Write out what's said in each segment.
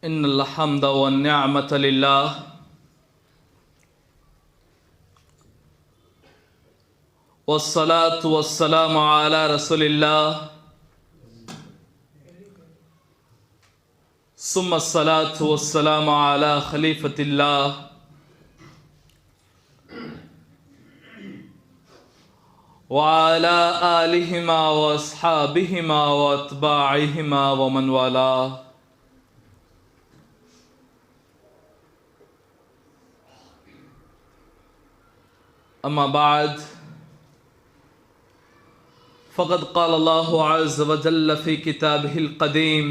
إن الحمد والنعمة لله والصلاة والسلام على رسول الله ثم الصلاة والسلام على خليفة الله وعلى آلهما وأصحابهما وأتباعهما ومن والاه. أما بعد فقد قال الله عز وجل في كتابه القديم: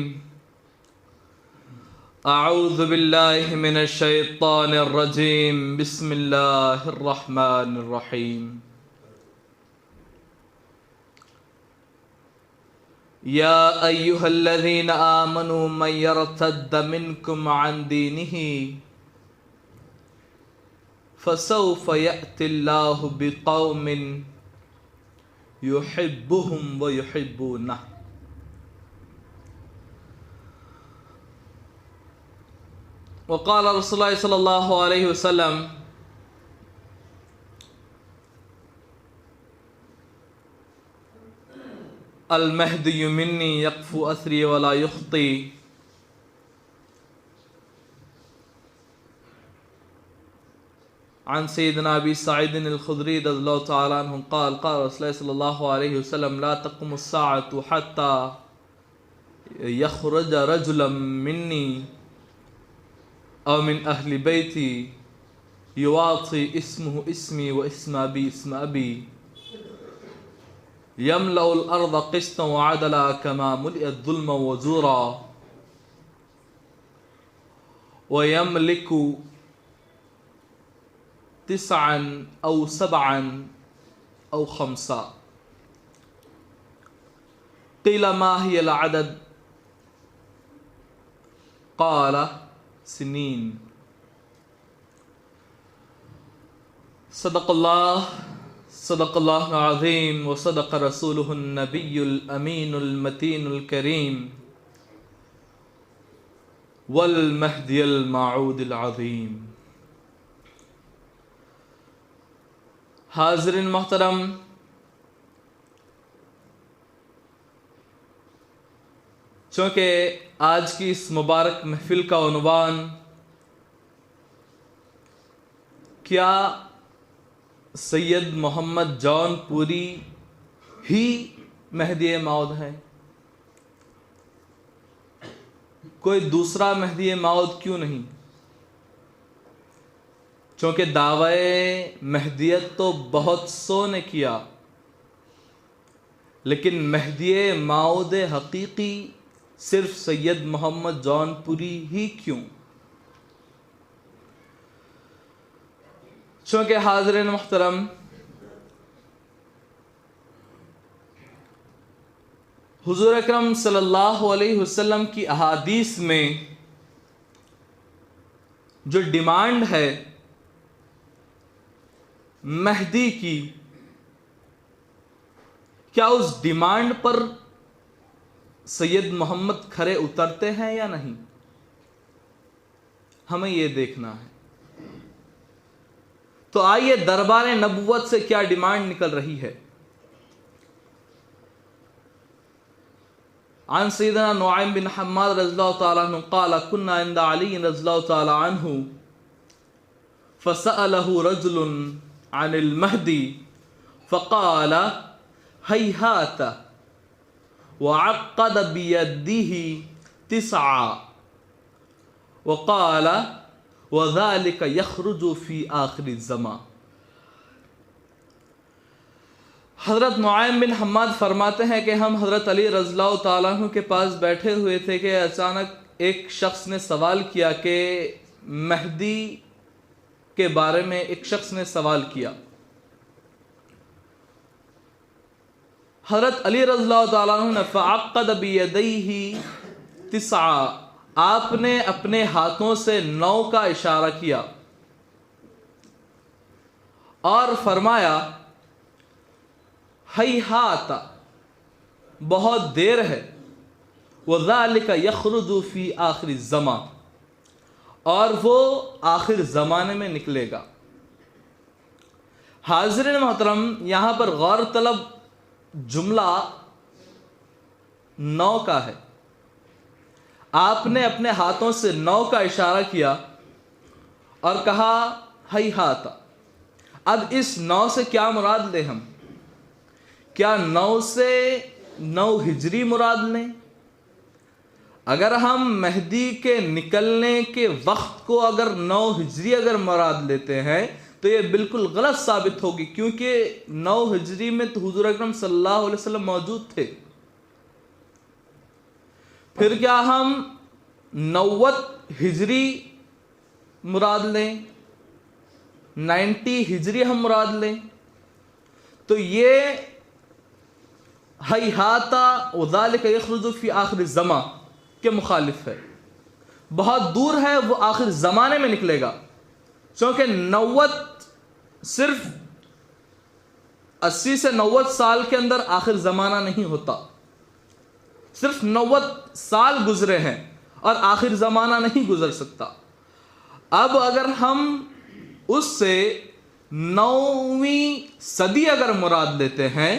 أعوذ بالله من الشيطان الرجيم بسم الله الرحمن الرحيم. يا أيها الذين آمنوا من يرتد منكم عن دينه فسوف يأتي الله بقوم يحبهم ويحبونه. وقال رسول الله صلى الله عليه وسلم: المهدي مني يقفو أثري ولا يخطي. عن سيدنا أبي سعيد الخدري رضي الله تعالى عنه قال: قال رسول الله صلى الله عليه وسلم: لا تقوم الساعة حتى يخرج رجلا مني أو من أهل بيتي يواطي اسمه اسمي واسم أبي اسم أبي يملأ الأرض قسطا وعدلا كما ملئت ظلما وزورا ويملك 9 أو 7 أو 5. قيل ما هي العدد؟ قال: سنين. صدق الله العظيم وصدق رسوله النبي الأمين المتين الكريم والمهدي الموعود العظيم. حاضرین محترم، چونکہ آج کی اس مبارک محفل کا عنوان کیا سید محمد جون پوری ہی مہدی موعود ہے؟ کوئی دوسرا مہدی موعود کیوں نہیں؟ چونکہ دعوی مہدیت تو بہت سو نے کیا، لیکن مہدی موعود حقیقی صرف سید محمد جون پوری ہی کیوں؟ چونکہ حاضرین محترم، حضور اکرم صلی اللہ علیہ وسلم کی احادیث میں جو ڈیمانڈ ہے مہدی کی، کیا اس ڈیمانڈ پر سید محمد کھرے اترتے ہیں یا نہیں؟ ہمیں یہ دیکھنا ہے۔ تو آئیے دربار نبوت سے کیا ڈیمانڈ نکل رہی ہے۔ عن سیدنا نعیم بن حماد رضی اللہ تعالیٰ عنہ قال: كنا عند علی رضی اللہ تعالیٰ عنہ فسأله رجل عن المهدي فقال: هيهات، وعقد بيده 9 وقال: وذلك يخرج في آخر الزمان۔ حضرت نعیم بن حماد فرماتے ہیں کہ ہم حضرت علی رضی اللہ تعالیٰ عنہ کے پاس بیٹھے ہوئے تھے کہ اچانک ایک شخص نے سوال کیا کہ مہدی کے بارے میں ایک شخص نے سوال کیا۔ حضرت علی رضی اللہ تعالیٰ عنہ نے فعقد بیدیہ 9، آپ نے اپنے ہاتھوں سے 9 کا اشارہ کیا اور فرمایا: ہیہات، بہت دیر ہے، وَذَلِكَ يَخْرُجُ فِي آخِرِ الزَّمَانِ، اور وہ آخر زمانے میں نکلے گا۔ حاضرین محترم، یہاں پر غور طلب جملہ 9 کا ہے۔ آپ نے اپنے ہاتھوں سے 9 کا اشارہ کیا اور کہا ہی ہاتھ۔ اب اس 9 سے کیا مراد لیں ہم؟ کیا 9 سے 9 ہجری مراد لیں؟ اگر ہم مہدی کے نکلنے کے وقت کو اگر 9 ہجری اگر مراد لیتے ہیں تو یہ بالکل غلط ثابت ہوگی، کیونکہ 9 ہجری میں تو حضور اکرم صلی اللہ علیہ وسلم موجود تھے۔ پھر کیا ہم 90 ہجری مراد لیں، 90 ہجری ہم مراد لیں؟ تو یہ ہیہاتا وذالک یخرج فی آخر الزمان کے مخالف ہے، بہت دور ہے، وہ آخر زمانے میں نکلے گا، چونکہ 90 صرف 80 سے 90 سال کے اندر آخر زمانہ نہیں ہوتا، صرف 90 سال گزرے ہیں اور آخر زمانہ نہیں گزر سکتا۔ اب اگر ہم اس سے 9ویں صدی اگر مراد لیتے ہیں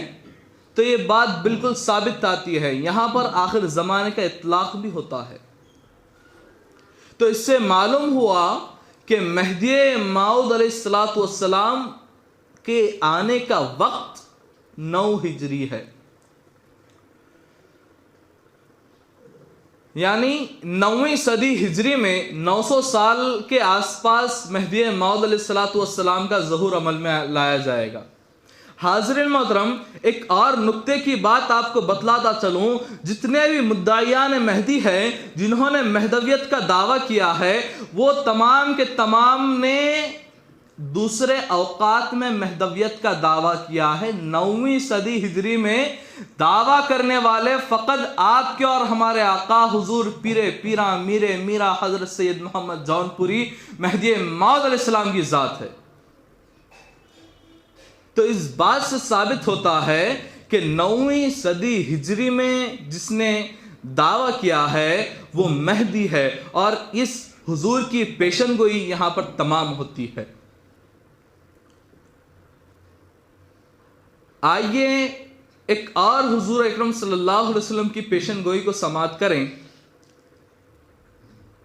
تو یہ بات بالکل ثابت آتی ہے، یہاں پر آخر زمانے کا اطلاق بھی ہوتا ہے۔ تو اس سے معلوم ہوا کہ مہدی موعود علیہ السلام کے آنے کا وقت 9 ہجری ہے، یعنی 9ویں صدی ہجری میں 900 سال کے آس پاس مہدی موعود علیہ السلام کا ظہور عمل میں لایا جائے گا۔ حاضرین محترم، ایک اور نکتے کی بات آپ کو بتلاتا چلوں، جتنے بھی مدعیان مہدی ہیں جنہوں نے مہدویت کا دعویٰ کیا ہے، وہ تمام کے تمام نے دوسرے اوقات میں مہدویت کا دعویٰ کیا ہے۔ 9ویں صدی ہجری میں دعویٰ کرنے والے فقط آپ کے اور ہمارے آقا حضور پیرے پیرا میرے میرا حضرت سید محمد جون پوری مہدی موعود علیہ السلام کی ذات ہے۔ تو اس بات سے ثابت ہوتا ہے کہ 9ویں صدی ہجری میں جس نے دعویٰ کیا ہے وہ مہدی ہے، اور اس حضور کی پیشن گوئی یہاں پر تمام ہوتی ہے۔ آئیے ایک اور حضور اکرم صلی اللہ علیہ وسلم کی پیشن گوئی کو سماعت کریں۔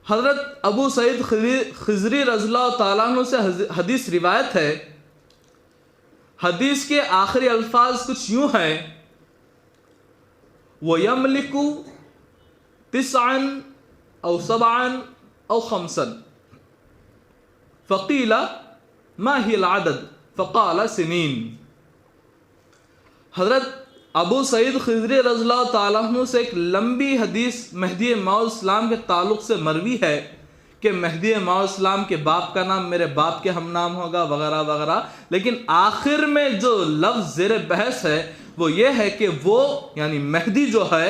حضرت ابو سعید خضری رضی اللہ تعالیٰ عنہ سے حدیث روایت ہے۔ حدیث کے آخری الفاظ کچھ یوں ہیں: وَيَمْلِكُ 9 أو 7 أو 5 فَقِيلَ مَا هِيَ الْعَدَدُ فَقَالَ سِنِينَ۔ حضرت ابو سعید خضری رضی اللہ تعالیٰ عنہ سے ایک لمبی حدیث مہدی موعود اسلام کے تعلق سے مروی ہے کہ مہدی موعود اسلام کے باپ کا نام میرے باپ کے ہم نام ہوگا وغیرہ وغیرہ، لیکن آخر میں جو لفظ زیر بحث ہے وہ یہ ہے کہ وہ یعنی مہدی جو ہے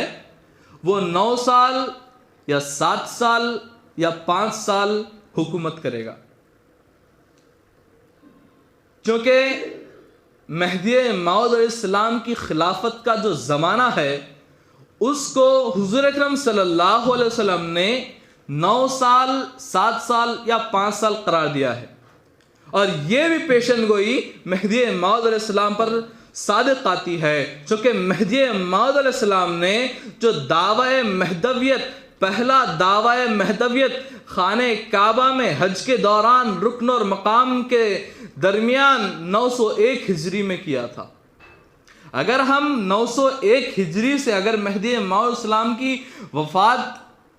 وہ 9 سال یا 7 سال یا 5 سال حکومت کرے گا، کیونکہ مہدی موعود علیہ السلام کی خلافت کا جو زمانہ ہے اس کو حضور اکرم صلی اللہ علیہ وسلم نے 9 سال 7 سال یا 5 سال قرار دیا ہے، اور یہ بھی پیشن گوئی مہدی موعود علیہ السلام پر صادق آتی ہے، چونکہ مہدی موعود علیہ السلام نے جو دعوی مہدویت، پہلا دعوی مہدویت خانہ کعبہ میں حج کے دوران رکن اور مقام کے درمیان 901 ہجری میں کیا تھا۔ اگر ہم 901 ہجری سے اگر مہدی موعود اسلام کی وفات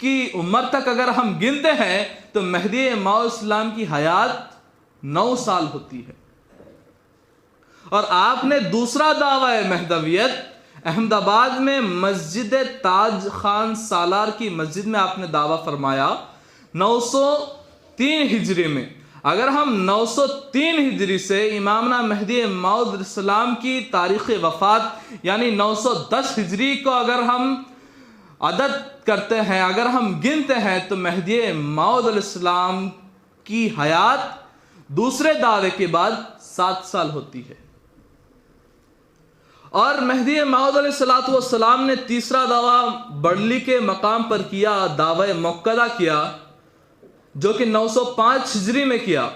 کی عمر تک اگر ہم گنتے ہیں تو مہدی موعود اسلام کی حیات 9 سال ہوتی ہے۔ اور آپ نے دوسرا دعوی مہدویت احمد آباد میں مسجد تاج خان سالار کی مسجد میں آپ نے دعویٰ فرمایا 903 ہجری میں۔ اگر ہم 903 ہجری سے امامنا مہدی موعود علیہ السلام کی تاریخ وفات یعنی 910 ہجری کو اگر ہم عدد کرتے ہیں، اگر ہم گنتے ہیں، تو مہدی موعود علیہ السلام کی حیات دوسرے دعوے کے بعد 7 سال ہوتی ہے۔ اور مہدی موعود علیہ السلام نے تیسرا دعویٰ بڑلی کے مقام پر کیا، دعوی موقدہ کیا، جو کہ 905 ہجری میں کیا.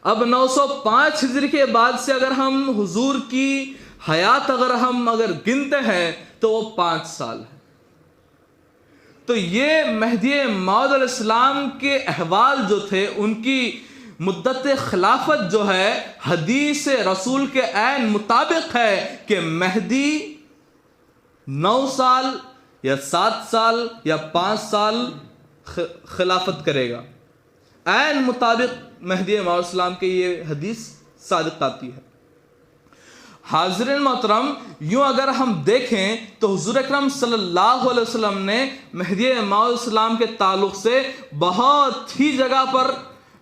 اب 905 ہجری کے بعد سے اگر ہم حضور کی حیات اگر گنتے ہیں تو وہ 5 سال ہے. تو یہ مہدی موعود علیہ السلام کے احوال جو تھے، ان کی مدت خلافت جو ہے حدیث رسول کے عین مطابق ہے کہ مہدی 9 سال یا 7 سال یا 5 سال خلافت کرے گا. عین مطابق مہدی موعود علیہ السلام کے یہ حدیث صادق آتی ہے. حاضرین محترم، یوں اگر ہم دیکھیں تو حضور اکرم صلی اللہ علیہ وسلم نے مہدی موعود علیہ السلام کے تعلق سے بہت ہی جگہ پر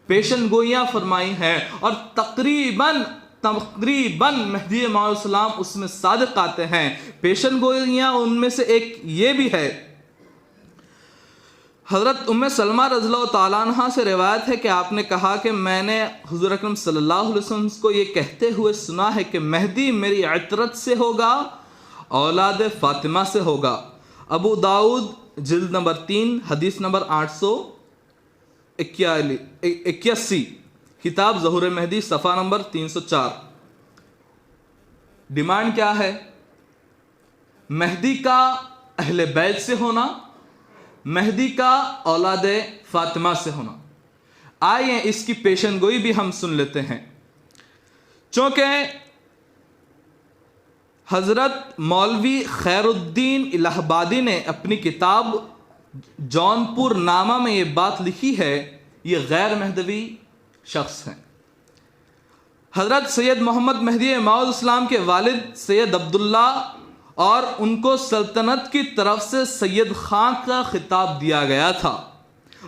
پیشن گوئیاں فرمائی ہیں، اور تقریباً مہدی موعود علیہ السلام اس میں صادق آتے ہیں. پیشن گوئیاں ان میں سے ایک یہ بھی ہے، حضرت ام سلمہ رضی اللہ تعالیٰ عنہ سے روایت ہے کہ آپ نے کہا کہ میں نے حضور اکرم صلی اللہ علیہ وسلم کو یہ کہتے ہوئے سنا ہے کہ مہدی میری عطرت سے ہوگا، اولاد فاطمہ سے ہوگا. ابو داؤد جلد نمبر 3 حدیث نمبر 881، کتاب ظہور مہدی صفحہ نمبر 304. ڈیمانڈ کیا ہے؟ مہدی کا اہل بیت سے ہونا، مہدی کا اولاد فاطمہ سے ہونا. آئیے اس کی پیشن گوئی بھی ہم سن لیتے ہیں. چونکہ حضرت مولوی خیر الدین الہ آبادی نے اپنی کتاب جون پور نامہ میں یہ بات لکھی ہے، یہ غیر مہدوی شخص ہیں. حضرت سید محمد مہدی موعود اسلام کے والد سید عبداللہ اور ان کو سلطنت کی طرف سے سید خان کا خطاب دیا گیا تھا،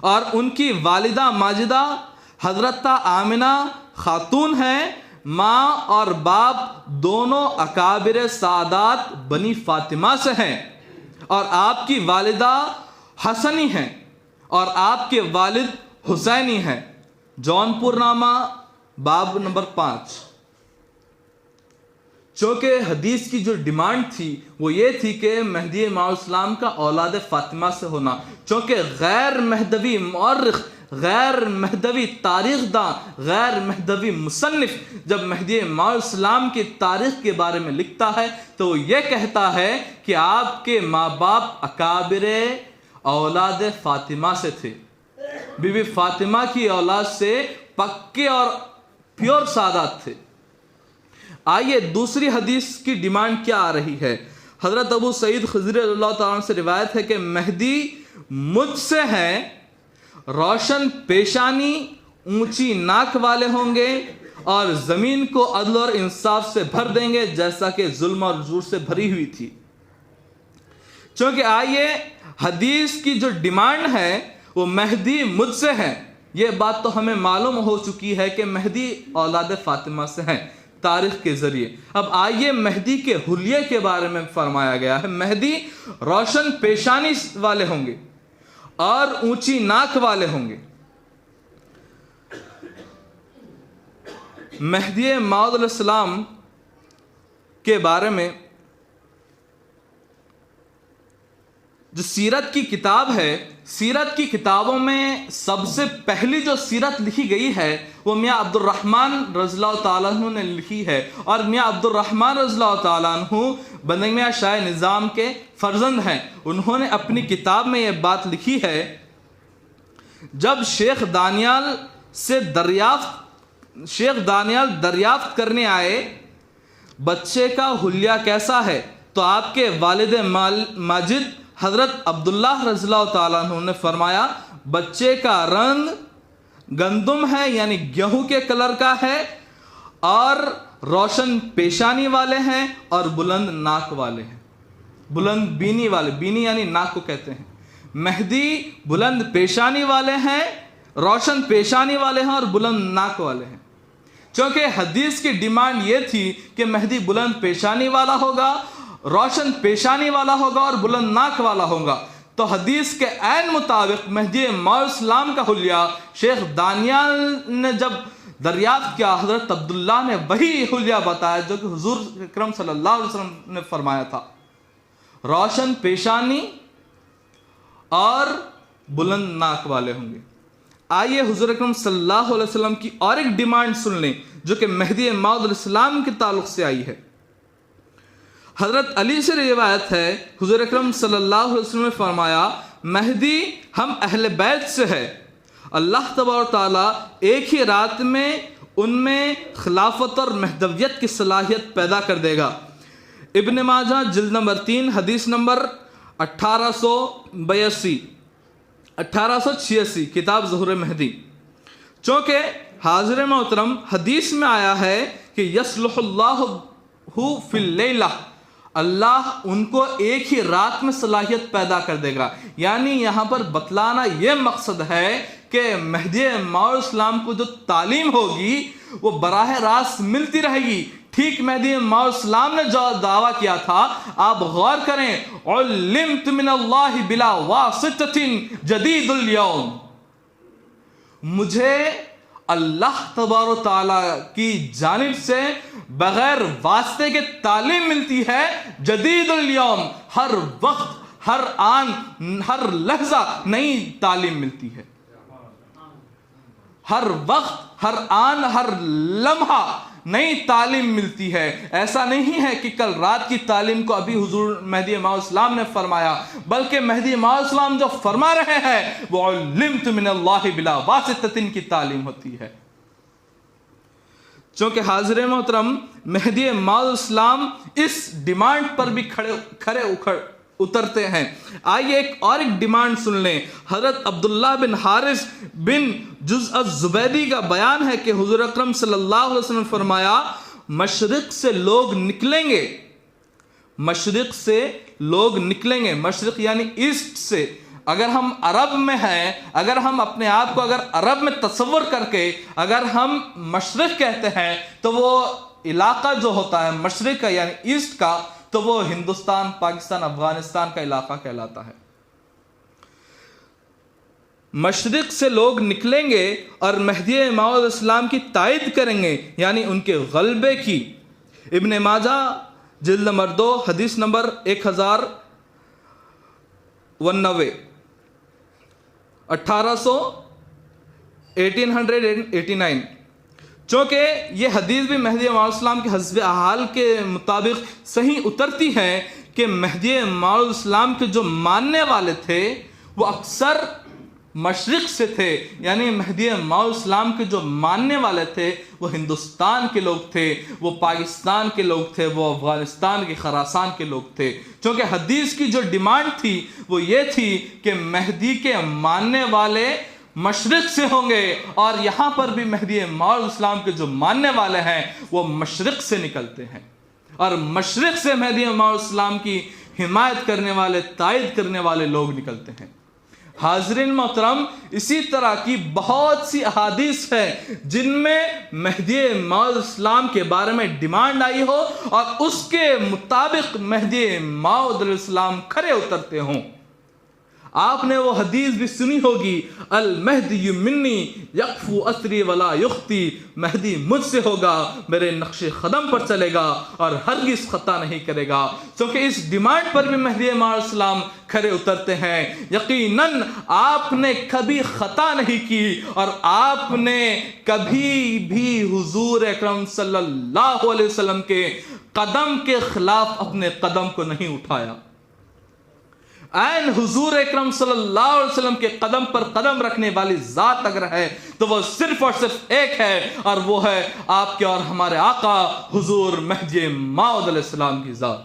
اور ان کی والدہ ماجدہ حضرت آمنہ خاتون ہیں. ماں اور باپ دونوں اکابر سعادات بنی فاطمہ سے ہیں، اور آپ کی والدہ حسنی ہیں اور آپ کے والد حسینی ہیں. جون پور نامہ باب نمبر 5. چونکہ حدیث کی جو ڈیمانڈ تھی وہ یہ تھی کہ مہدی موعود اسلام کا اولاد فاطمہ سے ہونا. چونکہ غیر مہدوی مورخ، غیر مہدوی تاریخ داں، غیر مہدوی مصنف جب مہدی موعود اسلام کی تاریخ کے بارے میں لکھتا ہے تو وہ یہ کہتا ہے کہ آپ کے ماں باپ اکابر اولاد فاطمہ سے تھے، بی بی فاطمہ کی اولاد سے پکے اور پیور سعادات تھے. آئیے دوسری حدیث کی ڈیمانڈ کیا آ رہی ہے. حضرت ابو سعید خضری رضی اللہ تعالیٰ عنہ سے روایت ہے کہ مہدی مجھ سے ہیں، روشن پیشانی، اونچی ناک والے ہوں گے، اور زمین کو عدل اور انصاف سے بھر دیں گے جیسا کہ ظلم اور جور سے بھری ہوئی تھی. چونکہ آئیے حدیث کی جو ڈیمانڈ ہے وہ مہدی مجھ سے ہے، یہ بات تو ہمیں معلوم ہو چکی ہے کہ مہدی اولاد فاطمہ سے ہیں تاریخ کے ذریعے. اب آئیے مہدی کے حلیے کے بارے میں فرمایا گیا ہے. مہدی روشن پیشانی والے ہوں گے اور اونچی ناک والے ہوں گے. مہدی موعود علیہ السلام کے بارے میں جو سیرت کی کتاب ہے، سیرت کی کتابوں میں سب سے پہلی جو سیرت لکھی گئی ہے وہ میاں عبد الرحمن رضی اللہ تعالیٰ عنہ نے لکھی ہے. اور میاں عبد الرحمن رضی اللہ تعالیٰ عنہ بندہ میاں شاہ نظام کے فرزند ہیں. انہوں نے اپنی کتاب میں یہ بات لکھی ہے، جب شیخ دانیال دریافت کرنے آئے بچے کا حلیہ کیسا ہے تو آپ کے والد ماجد حضرت عبداللہ رضی اللہ تعالیٰ عنہ نے فرمایا بچے کا رنگ گندم ہے، یعنی گیہوں کے کلر کا ہے، اور روشن پیشانی والے ہیں اور بلند ناک والے ہیں، بلند بینی والے، بینی یعنی ناک کو کہتے ہیں. مہدی بلند پیشانی والے ہیں، روشن پیشانی والے ہیں اور بلند ناک والے ہیں. چونکہ حدیث کی ڈیمانڈ یہ تھی کہ مہدی بلند پیشانی والا ہوگا، روشن پیشانی والا ہوگا اور بلند ناک والا ہوگا، تو حدیث کے عین مطابق مہدی موعود اسلام کا حلیہ شیخ دانیال نے جب دریافت کیا، حضرت عبداللہ نے وہی حلیہ بتایا جو کہ حضور اکرم صلی اللہ علیہ وسلم نے فرمایا تھا، روشن پیشانی اور بلند ناک والے ہوں گے. آئیے حضور اکرم صلی اللہ علیہ وسلم کی اور ایک ڈیمانڈ سن لیں جو کہ مہدی موعود علیہ السلام کے تعلق سے آئی ہے۔ حضرت علی سے روایت ہے، حضور اکرم صلی اللہ علیہ وسلم نے فرمایا مہدی ہم اہل بیت سے ہے، اللہ تبارک و تعالیٰ ایک ہی رات میں ان میں خلافت اور مہدویت کی صلاحیت پیدا کر دے گا۔ ابن ماجہ جلد نمبر 3 حدیث نمبر 1886 کتاب ظہور مہدی۔ چونکہ حاضر محترم حدیث میں آیا ہے کہ یصلح اللہ فی اللیلہ، اللہ ان کو ایک ہی رات میں صلاحیت پیدا کر دے گا، یعنی یہاں پر بتلانا یہ مقصد ہے کہ مہدی موعود اسلام کو جو تعلیم ہوگی وہ براہ راست ملتی رہے گی۔ ٹھیک مہدی موعود اسلام نے جو دعویٰ کیا تھا، آپ غور کریں، علمت من اللہ بلا واسطۃ جدید الیوم، مجھے اللہ تبارک و تعالیٰ کی جانب سے بغیر واسطے کے تعلیم ملتی ہے، جدید الیوم، ہر وقت ہر آن ہر لحظہ نئی تعلیم ملتی ہے، ہر وقت ہر آن ہر لمحہ نئی تعلیم ملتی ہے۔ ایسا نہیں ہے کہ کل رات کی تعلیم کو ابھی حضور مہدی موعود اسلام نے فرمایا، بلکہ مہدی موعود اسلام جو فرما رہے ہیں وہ علمت من اللہ بلا واسطۃ کی تعلیم ہوتی ہے۔ چونکہ حاضر محترم مہدی موعود اسلام اس ڈیمانڈ پر بھی کھڑے اترتے ہیں۔ آئیے ایک ڈیمانڈ سن لیں۔ حضرت عبداللہ بن حارث بن جزء الزبیدی کا بیان ہے کہ حضور اکرم صلی اللہ علیہ وسلم نے فرمایا مشرق سے لوگ نکلیں گے، مشرق سے لوگ نکلیں گے، مشرق یعنی ایسٹ سے۔ اگر ہم عرب میں ہیں، اگر ہم اپنے آپ کو اگر عرب میں تصور کر کے اگر ہم مشرق کہتے ہیں تو وہ علاقہ جو ہوتا ہے مشرق کا یعنی ایسٹ کا، تو وہ ہندوستان، پاکستان، افغانستان کا علاقہ کہلاتا ہے۔ مشرق سے لوگ نکلیں گے اور مہدی موعود اسلام کی تائید کریں گے، یعنی ان کے غلبے کی۔ ابن ماجہ جلد نمبر 2 حدیث نمبر 1889۔ چونکہ یہ حدیث بھی مہدی موعود اسلام کے حسب حال کے مطابق صحیح اترتی ہے کہ مہدی موعود اسلام کے جو ماننے والے تھے وہ اکثر مشرق سے تھے، یعنی مہدی موعود اسلام کے جو ماننے والے تھے وہ ہندوستان کے لوگ تھے، وہ پاکستان کے لوگ تھے، وہ افغانستان کے خراسان کے لوگ تھے۔ چونکہ حدیث کی جو ڈیمانڈ تھی وہ یہ تھی کہ مہدی کے ماننے والے مشرق سے ہوں گے، اور یہاں پر بھی مہدی موعود اسلام کے جو ماننے والے ہیں وہ مشرق سے نکلتے ہیں، اور مشرق سے مہدی موعود اسلام کی حمایت کرنے والے، تائید کرنے والے لوگ نکلتے ہیں۔ حاضرین محترم، اسی طرح کی بہت سی احادیث ہیں جن میں مہدی موعود اسلام کے بارے میں ڈیمانڈ آئی ہو اور اس کے مطابق مہدی موعود علیہ السلام کھڑے اترتے ہوں۔ آپ نے وہ حدیث بھی سنی ہوگی، المہدی منی یقفو اثری ولا یخطی، مہدی مجھ سے ہوگا، میرے نقش قدم پر چلے گا اور ہرگز خطا نہیں کرے گا۔ کیونکہ اس ڈیمانڈ پر بھی مہدی موعود اسلام کھڑے اترتے ہیں۔ یقیناً آپ نے کبھی خطا نہیں کی اور آپ نے کبھی بھی حضور اکرم صلی اللہ علیہ وسلم کے قدم کے خلاف اپنے قدم کو نہیں اٹھایا۔ این حضور اکرم صلی اللہ علیہ وسلم کے قدم پر قدم رکھنے والی ذات اگر ہے تو وہ صرف اور صرف ایک ہے، اور وہ ہے آپ کے اور ہمارے آقا حضور مہدی موعود علیہ السلام کی ذات۔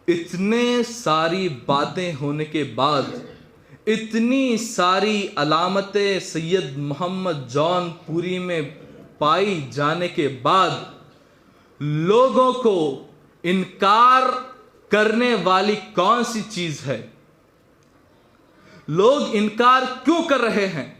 اتنے ساری باتیں ہونے کے بعد، اتنی ساری علامتیں سید محمد جون پوری میں پائی جانے کے بعد لوگوں کو انکار کرنے والی کون سی چیز ہے؟ لوگ انکار کیوں کر رہے ہیں؟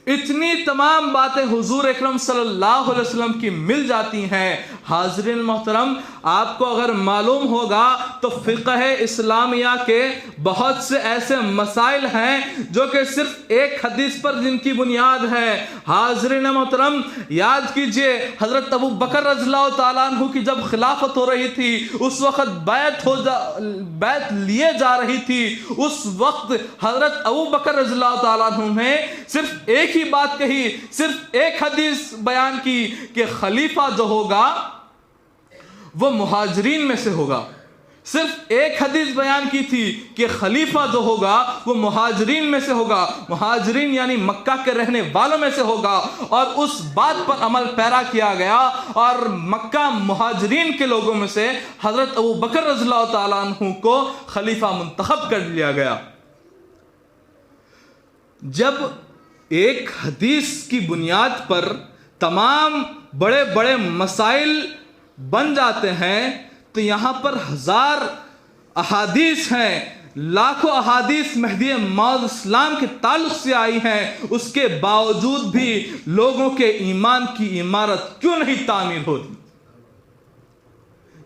اتنی تمام باتیں حضور اکرم صلی اللہ علیہ وسلم کی مل جاتی ہیں۔ حاضرین محترم، آپ کو اگر معلوم ہوگا تو فقہ اسلامیہ کے بہت سے ایسے مسائل ہیں جو کہ صرف ایک حدیث پر جن کی بنیاد ہے۔ حاضرین محترم، یاد کیجئے حضرت ابو بکر رضی اللہ تعالیٰ عنہ کی جب خلافت ہو رہی تھی، اس وقت بیعت لیے جا رہی تھی، اس وقت حضرت ابو بکر رضی اللہ تعالیٰ عنہ نے صرف ایک ہی بات کہی، صرف ایک حدیث بیان کی کہ خلیفہ جو ہوگا وہ مہاجرین میں سے ہوگا۔ صرف ایک حدیث بیان کی تھی کہ خلیفہ جو ہوگا وہ مہاجرین میں سے ہوگا، مہاجرین یعنی مکہ کے رہنے والوں میں سے ہوگا، اور اس بات پر عمل پیرا کیا گیا اور مکہ مہاجرین کے لوگوں میں سے حضرت ابو بکر رضی اللہ تعالیٰ عنہ کو خلیفہ منتخب کر لیا گیا۔ جب ایک حدیث کی بنیاد پر تمام بڑے بڑے مسائل بن جاتے ہیں تو یہاں پر ہزار احادیث ہیں، لاکھوں احادیث مہدی موعود اسلام کے تعلق سے آئی ہیں، اس کے باوجود بھی لوگوں کے ایمان کی عمارت کیوں نہیں تعمیر ہوتی؟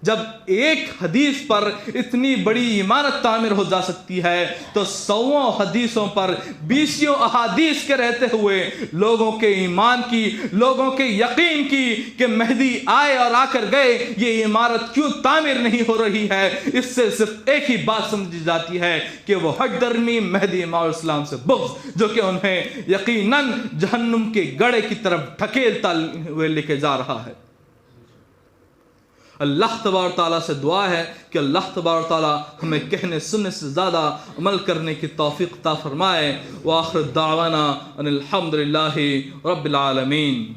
جب ایک حدیث پر اتنی بڑی عمارت تعمیر ہو جا سکتی ہے تو سووں حدیثوں پر بیسیوں احادیث کے رہتے ہوئے لوگوں کے ایمان کی، لوگوں کے یقین کی کہ مہدی آئے اور آ کر گئے، یہ عمارت کیوں تعمیر نہیں ہو رہی ہے؟ اس سے صرف ایک ہی بات سمجھی جاتی ہے کہ وہ حق درمی مہدی موعود اسلام سے بغض، جو کہ انہیں یقیناً جہنم کے گڑھے کی طرف ڈھکیلتا ہوئے لے کے جا رہا ہے۔ اللہ تبارک تعالیٰ سے دعا ہے کہ اللہ تبارک تعالیٰ ہمیں کہنے سننے سے زیادہ عمل کرنے کی توفیق عطا فرمائے۔ وآخر دعوانا ان الحمد للہ رب العالمین۔